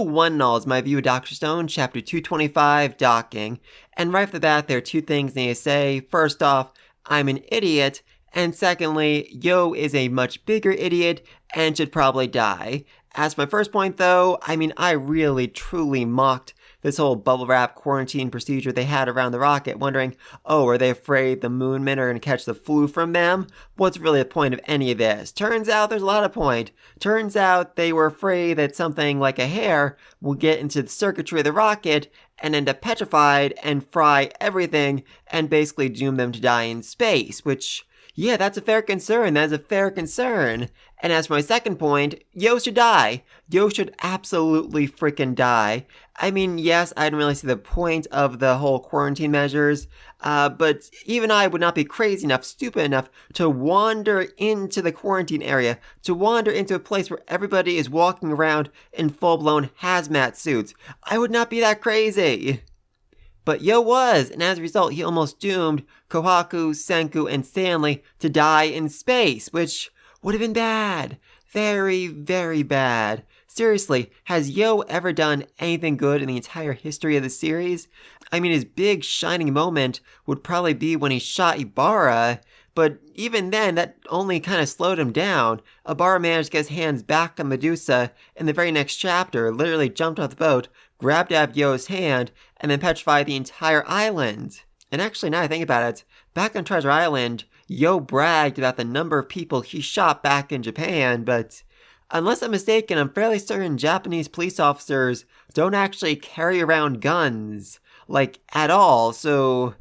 one and all is my view of Dr. Stone, Chapter 225, Docking. And right off the bat, there are two things I need to say. First off, I'm an idiot. And secondly, Yo is a much bigger idiot and should probably die. As for my first point though, I really truly mocked this whole bubble wrap quarantine procedure they had around the rocket, wondering, oh, are they afraid the moon men are going to catch the flu from them? What's really the point of any of this? Turns out there's a lot of point. Turns out they were afraid that something like a hair will get into the circuitry of the rocket and end up petrified and fry everything and basically doom them to die in space, which... yeah, that's a fair concern. That's a fair concern. And as for my second point, Yo should die. Yo should absolutely freaking die. Yes, I didn't really see the point of the whole quarantine measures, but even I would not be crazy enough, stupid enough, to wander into the quarantine area, to wander into a place where everybody is walking around in full-blown hazmat suits. I would not be that crazy. But Yo was, and as a result, he almost doomed Kohaku, Senku, and Stanley to die in space, which would have been bad. Very, very bad. Seriously, has Yo ever done anything good in the entire history of the series? His big shining moment would probably be when he shot Ibara, but even then, that only kind of slowed him down. Ibara managed to get his hands back on Medusa in the very next chapter, literally jumped off the boat, grabbed out Yo's hand, and then petrified the entire island. And actually, now I think about it, back on Treasure Island, Yo bragged about the number of people he shot back in Japan, but unless I'm mistaken, I'm fairly certain Japanese police officers don't actually carry around guns, at all, so...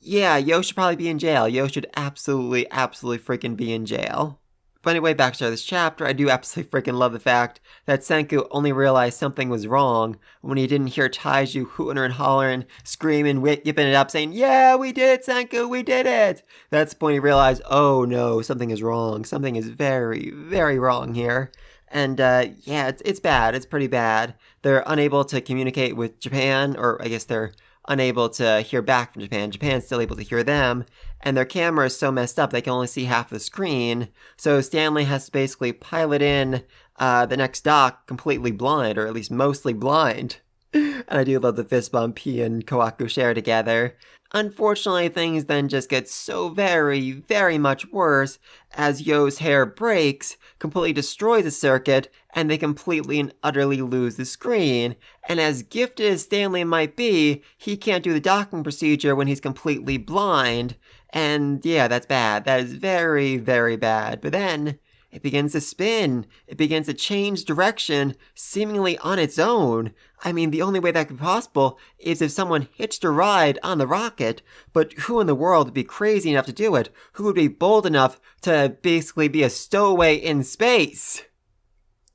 yeah, Yo should probably be in jail. Yo should absolutely freaking be in jail. But anyway, back to this chapter, I do absolutely freaking love the fact that Senku only realized something was wrong when he didn't hear Taiju hooting and hollering, screaming, yipping it up, saying, yeah, we did it, Senku, we did it! That's the point he realized, oh no, something is wrong. Something is very, very wrong here. And, it's bad. It's pretty bad. They're unable to communicate with Japan, or I guess they're unable to hear back from Japan. Japan's still able to hear them, and their camera is so messed up they can only see half the screen, so Stanley has to basically pilot in the next dock completely blind, or at least mostly blind. And I do love the fist bump he and Kohaku share together. Unfortunately, things then just get so very, very much worse as Yo's hair breaks, completely destroys the circuit, and they completely and utterly lose the screen. And as gifted as Stanley might be, he can't do the docking procedure when he's completely blind. And yeah, that's bad. That is very, very bad. But then it begins to spin. It begins to change direction, seemingly on its own. The only way that could be possible is if someone hitched a ride on the rocket, but who in the world would be crazy enough to do it? Who would be bold enough to basically be a stowaway in space?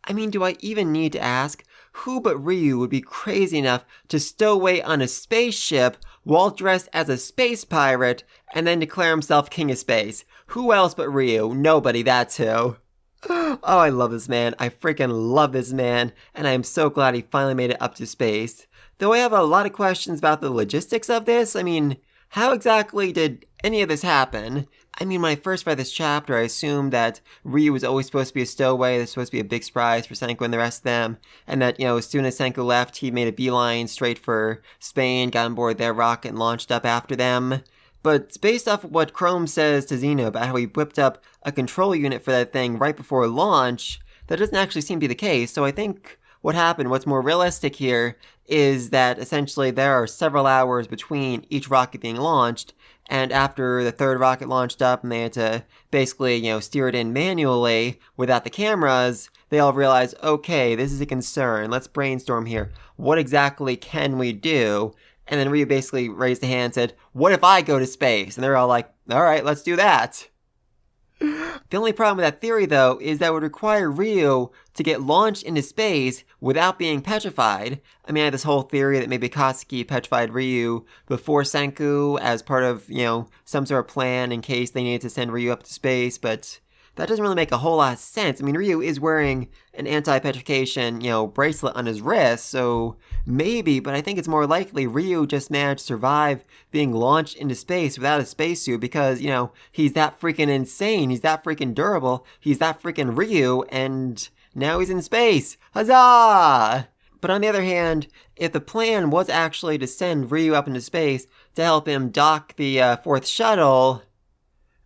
Do I even need to ask? Who but Ryu would be crazy enough to stow away on a spaceship while dressed as a space pirate and then declare himself king of space? Who else but Ryu? Nobody, that's who. Oh, I love this man. I freaking love this man, and I am so glad he finally made it up to space. Though I have a lot of questions about the logistics of this. How exactly did any of this happen? When I first read this chapter, I assumed that Ryu was always supposed to be a stowaway. There's supposed to be a big surprise for Senku and the rest of them. And that, as soon as Senku left, he made a beeline straight for Spain, got on board their rocket, and launched up after them. But based off of what Chrome says to Zeno about how he whipped up a control unit for that thing right before launch, that doesn't actually seem to be the case. So I think what happened, what's more realistic here, is that essentially there are several hours between each rocket being launched, and after the third rocket launched up and they had to basically, steer it in manually without the cameras, they all realized, okay, this is a concern. Let's brainstorm here. What exactly can we do? And then Ryu basically raised a hand and said, what if I go to space? And they're all like, all right, let's do that. The only problem with that theory, though, is that it would require Ryu to get launched into space without being petrified. I had this whole theory that maybe Katsuki petrified Ryu before Senku as part of, some sort of plan in case they needed to send Ryu up to space, but that doesn't really make a whole lot of sense. Ryu is wearing an anti-petrification, bracelet on his wrist, so maybe, but I think it's more likely Ryu just managed to survive being launched into space without a spacesuit because, he's that freaking insane, he's that freaking durable, he's that freaking Ryu, and now he's in space. Huzzah! But on the other hand, if the plan was actually to send Ryu up into space to help him dock the fourth shuttle,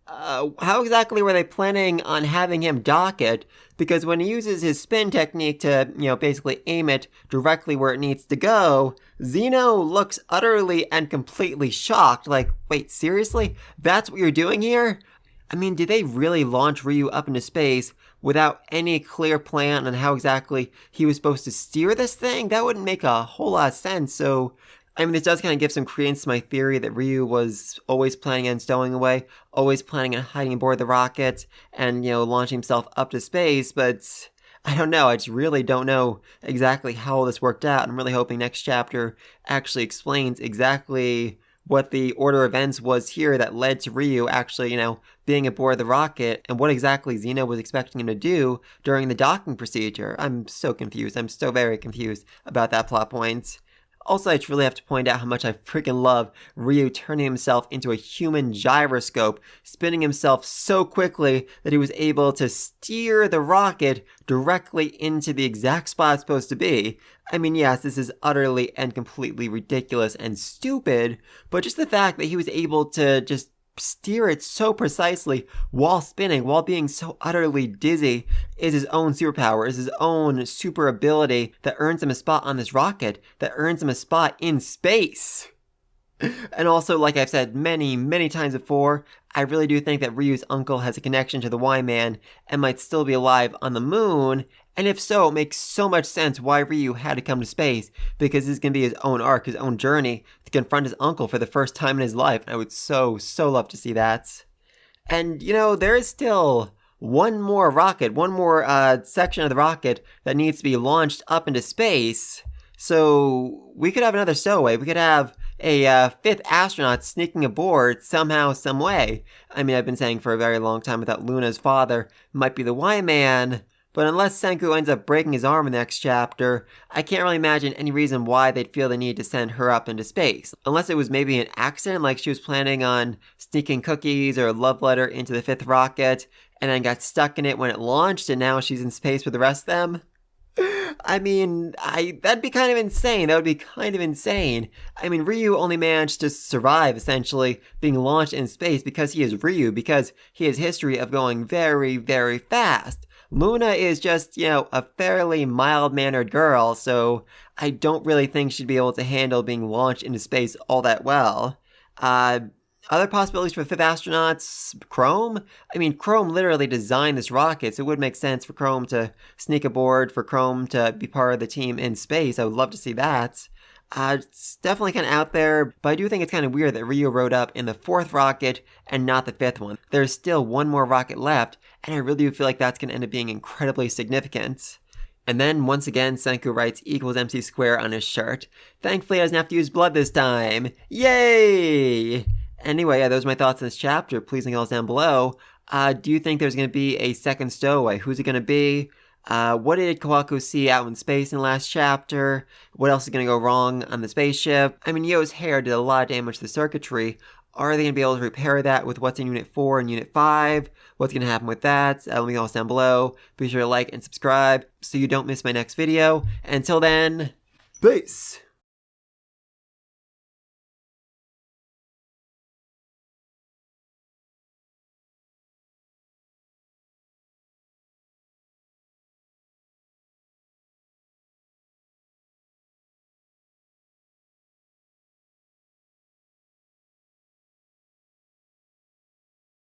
how exactly were they planning on having him dock it? Because when he uses his spin technique to, basically aim it directly where it needs to go, Zeno looks utterly and completely shocked. Like, wait, seriously? That's what you're doing here? I mean, did they really launch Ryu up into space without any clear plan on how exactly he was supposed to steer this thing? That wouldn't make a whole lot of sense. So, I mean, this does kind of give some credence to my theory that Ryu was always planning on stowing away, always planning on hiding aboard the rocket and, launching himself up to space, but I don't know. I just really don't know exactly how all this worked out. I'm really hoping next chapter actually explains exactly what the order of events was here that led to Ryu actually, being aboard the rocket and what exactly Zeno was expecting him to do during the docking procedure. I'm so confused. I'm so very confused about that plot point. Also, I just really have to point out how much I freaking love Ryu turning himself into a human gyroscope, spinning himself so quickly that he was able to steer the rocket directly into the exact spot it's supposed to be. I mean, yes, this is utterly and completely ridiculous and stupid, but just the fact that he was able to just steer it so precisely while spinning, while being so utterly dizzy, is his own superpower, is his own super ability that earns him a spot on this rocket, that earns him a spot in space. And also, like I've said many, many times before, I really do think that Ryu's uncle has a connection to the Y-Man and might still be alive on the moon. And if so, it makes so much sense why Ryu had to come to space, because this is going to be his own arc, his own journey to confront his uncle for the first time in his life. I would so love to see that. And, there is still one more rocket, one more section of the rocket that needs to be launched up into space. So we could have another stowaway. We could have a fifth astronaut sneaking aboard somehow, some way. I mean, I've been saying for a very long time that Luna's father might be the Y-Man, but unless Senku ends up breaking his arm in the next chapter, I can't really imagine any reason why they'd feel the need to send her up into space. Unless it was maybe an accident, like she was planning on sneaking cookies or a love letter into the fifth rocket, and then got stuck in it when it launched, and now she's in space with the rest of them. I mean, that'd be kind of insane. That would be kind of insane. I mean, Ryu only managed to survive, essentially, being launched in space because he is Ryu, because he has history of going very, very fast. Luna is just, a fairly mild-mannered girl, so I don't really think she'd be able to handle being launched into space all that well. Other possibilities for the fifth astronauts? Chrome? I mean, Chrome literally designed this rocket, so it would make sense for Chrome to sneak aboard, for Chrome to be part of the team in space. I would love to see that. It's definitely kind of out there, but I do think it's kind of weird that Ryu rode up in the fourth rocket and not the fifth one. There's still one more rocket left, and I really do feel like that's going to end up being incredibly significant. And then, once again, Senku writes equals MC square on his shirt. Thankfully, he doesn't have to use blood this time. Yay! Anyway, those are my thoughts on this chapter. Please link all down below. Do you think there's going to be a second stowaway? Who's it going to be? What did Kawaku see out in space in the last chapter? What else is going to go wrong on the spaceship? I mean, Yo's hair did a lot of damage to the circuitry. Are they going to be able to repair that with what's in Unit 4 and Unit 5? What's going to happen with that? Let me know down below. Be sure to like and subscribe so you don't miss my next video. And until then, peace!